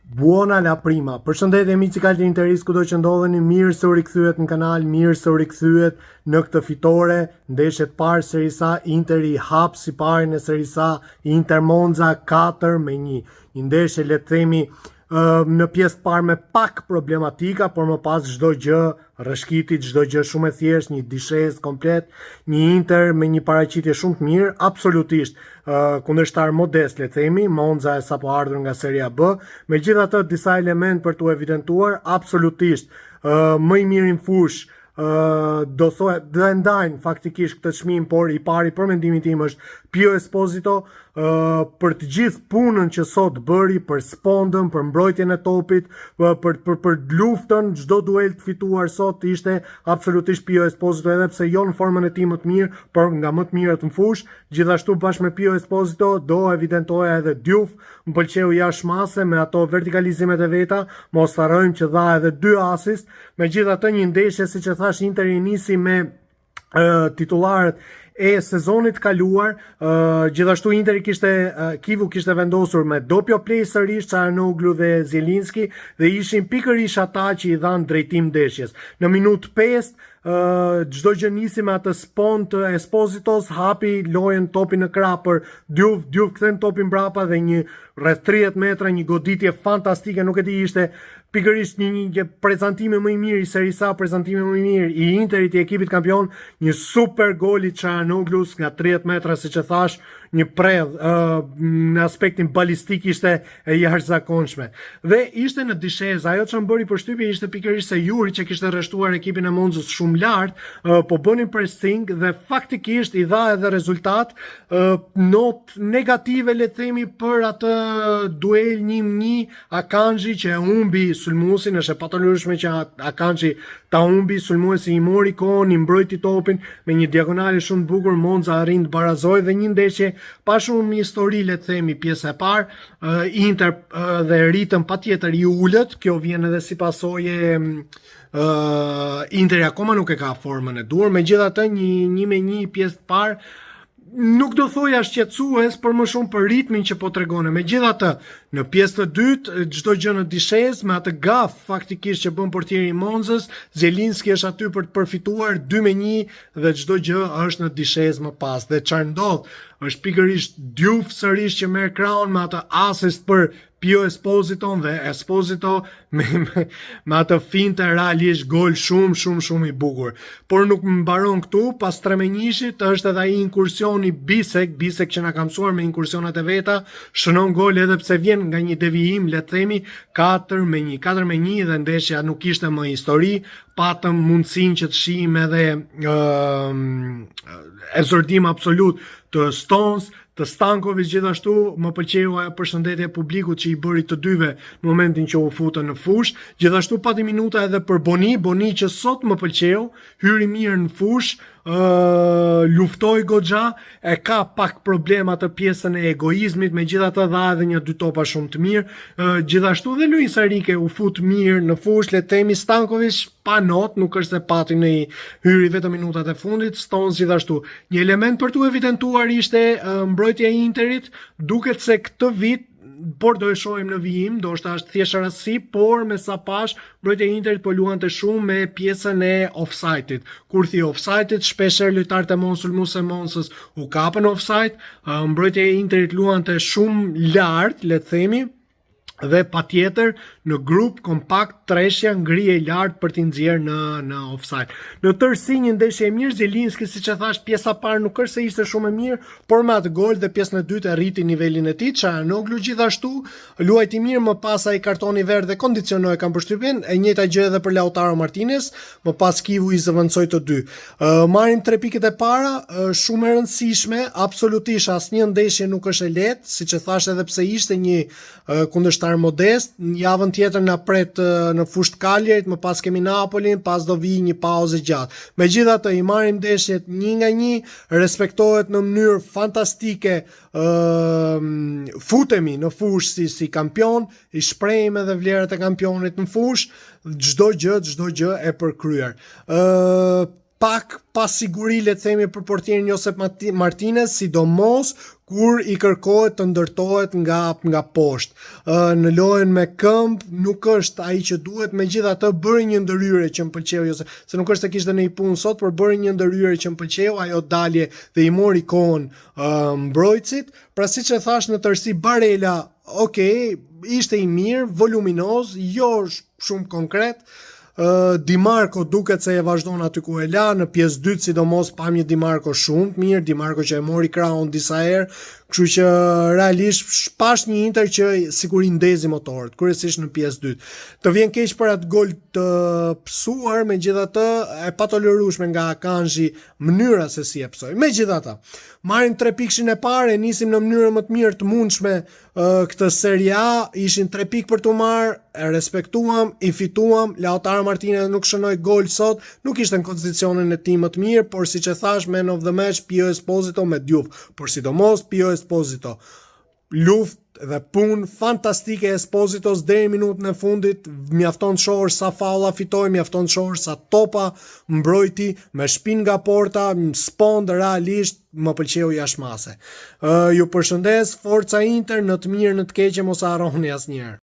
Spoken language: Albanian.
Buona la prima. Përshëndetje miqtë e Interis kudo që ndodheni, mirë se u rikthyet në kanal, mirë se u rikthyet në këtë fitore, ndeshjet parë Serie A, Interi hap si parin e Serie A, Inter Monza 4-1. Një ndeshje le të themi në pjesë parë me pak problematika, por më pas çdo gjë rreshkiti, çdo gjë shumë e thjeshtë, një dishez komplet, një Inter me një paraqitje shumë të mirë, absolutisht kundërshtar modest le të themi, Monza e sapo ardhur nga Seria B, megjithatë disa element për t'u evidentuar, absolutisht më i miri në fush. Do e ndajnë faktikisht këtë çmim, por i pari për mendimin tim është Pio Esposito për të gjithë punën që sot bëri, për spondën, për mbrojtjen e topit, për luftën, çdo duel të fituar sot ishte absolutisht Pio Esposito, edhe pse jo në formën e tij më të mirë, por nga më të mirët në fush. Gjithashtu bashkë me Pio Esposito do evidentoja edhe Diouf, më pëlqeu jashmase me ato vertikalizimet e veta, mos harrojmë që dha edhe 2 asist. Megjithatë një ndeshje siç e thash, Interi nisi me titullarët e sezonit kaluar, gjithashtu Interi Kivu kishte vendosur me doppio play sërish Çalhanoğlu dhe Zielinski dhe ishin pikërisht ata që i dhanë drejtim ndeshjes. Në minutë 5 çdo gjë nisi me atë spon të Espositos, hapi lojën topin në krah për Diouf kthen topin mbrapa dhe një rreth 30 metra, një goditje fantastike, nuk e di, ishte pikërisht një prezantime më i mirë i Serie A, prezantime më i mirë i Interit, i ekipit kampion, një super gol i Çalhanoğlu nga 30 metra, siç e thash, një predh në aspektin balistik ishte e jashtëzakonshme. Dhe ishte në dishez, ajo që më bëri përshtypje ishte pikërisht se Juri që kishte rreshtuar ekipin e Monzës shumë lart, po bënin pressing dhe faktikisht i dha edhe rezultat, not negative le të themi për atë duel 1-1 Akanji që e humbi sulmuesin, është e pataloshme që Akanji ta humbi, sulmuesi i mori kohën, i mbrojti topin me një diagonale shumë të bukur, Monza arrin të barazojë dhe një ndeshje pa shumë histori le të themi pjesa e parë, Inter dhe ritëm patjetër i ulët, kjo vjen edhe si pasojë Interi akoma nuk e ka formën e duhur, megjithatë një 1-1 pjesë të parë nuk do thoja shqetësues, por më shumë për ritmin që po tregone. Megjithatë, në pjesë të dytë, çdo gjë në dishez, me atë gaf faktikisht që bën portieri i Monzës, Zielinski është aty për të përfituar 2-1 dhe çdo gjë është në dishez më pas. Dhe çfarë ndodh? Është pikërisht Diouf sërish që merr krahun me atë asist për Pio Esposito dhe Esposito me atë finte realisht gol shumë i bukur. Por nuk më mbaron këtu, pas 3-1-shit është edhe ai inkursioni Bisek që na ka mësuar me inkursionet e veta, shënon gol edhe pse vjen nga një devijim, le të themi 4-1 dhe ndeshja nuk ishte më histori, patëm mundësinë që të shihim edhe ezordim absolut të Stones, të Stankovic. Gjithashtu më pëlqeu ajo përshëndetje e publikut që i bëri të dyve në momentin që u futën në fush. Gjithashtu pati minuta edhe për Boni që sot më pëlqeu, hyri mirë në fush, luftoi goxha, e ka pak problema të pjesën e egoizmit, megjithatë dha edhe 1-2 topa shumë të mirë. Gjithashtu dhe Luis Enrique u fut mirë në fush, le të themi. Stankovic pa not, nuk është se pati në hyri vetëm minutat e fundit. Stones gjithashtu. Një element për t'u evidentuar ishte mbrojtja e Interit, duket se këtë vit, por do e shohim në vijim, do është thjesht rastësi, por me sa pash, mbrojtja e Interit po luante shumë me pjesën e offside-it. Kur thi offside-it, shpeshherë lojtarët e Monzës u kapën offside, mbrojtja e Interit luante shumë lart, le të themi, dhe patjetër në grup kompakt treshja ngrihej lart për t'i nxjerrë në offside. Në tërësi një ndeshje e mirë, Zielinski siç e thash, pjesa parë nuk është se ishte shumë e mirë, por me atë gol dhe pjesën e dytë rriti nivelin e tij. Çalhanoğlu gjithashtu luajti mirë, më pas ai kartoni verdh dhe kondicionoi, kam përshtypjen, e njëjta gjë edhe për Lautaro Martinez, më pas Kivu i zëvendësoi të dy. Marrin 3 pikët e para, shumë e rëndësishme, absolutisht asnjë ndeshje nuk është e lehtë, siç e thash edhe pse ishte një kundërshtar modest. Javën tjetër na pret në fushë të Kaljerit, më pas kemi Napolin, pas do vi një pauzë gjatë. Megjithatë i marrim ndeshjet 1-1, respektohet në mënyrë fantastike, futemi në fushë si kampion, i shprehim edhe vlerat e kampionit në fushë, çdo gjë e përkryer. pak pasiguri, le të themi, për portierin Josep Martinez, sidomos kur i kërkohet të ndërtohet nga poshtë. Në lojën me këmbë nuk është ai që duhet, megjithatë bëri një ndërhyrje që më pëlqeu, se nuk është se kishte ndonjë punë sot, por bëri një ndërhyrje që më pëlqeu, ajo dalje dhe i mori kohën mbrojtësit. Pra siç e thash në tërësi, Barella, ishte i mirë, voluminoz, jo shumë konkret. Di Marco duket se e vazhdon aty ku e la, në pjesë dytë sidomos pam një Di Marco shumë të mirë, Di Marco që e mori krahun disa herë, kështu që realisht pash një Inter që sikur i ndezi motorët, kryesisht në pjesë dytë. Të vjen keq për atë gol të psuar, megjithatë e patolerueshme nga Akanji mënyra se si e psoi. Megjithatë, marrin 3 pikëshin e parë, nisim në mënyrë më të mirë të mundshme këtë Serie A, ishin 3 pikë për të marrë, e respektuam, i fituam. Lautaro Martinez nuk shënoi gol sot, nuk ishte në kondicionin e tij më të mirë, por siç e thash, man of the match Pio Esposito me Juve, por sidomos Pio Esposito. Luftë dhe punë fantastike e Espositos deri në minutën e fundit, mjafton të shohësh sa faulla fitoi, mjafton të shohësh sa topa mbrojti me shpinë nga porta, spond, realisht më pëlqeu jashtëmase. Ju përshëndes, Forca Inter, në të mirë, në të keqe mos e harroni asnjëherë.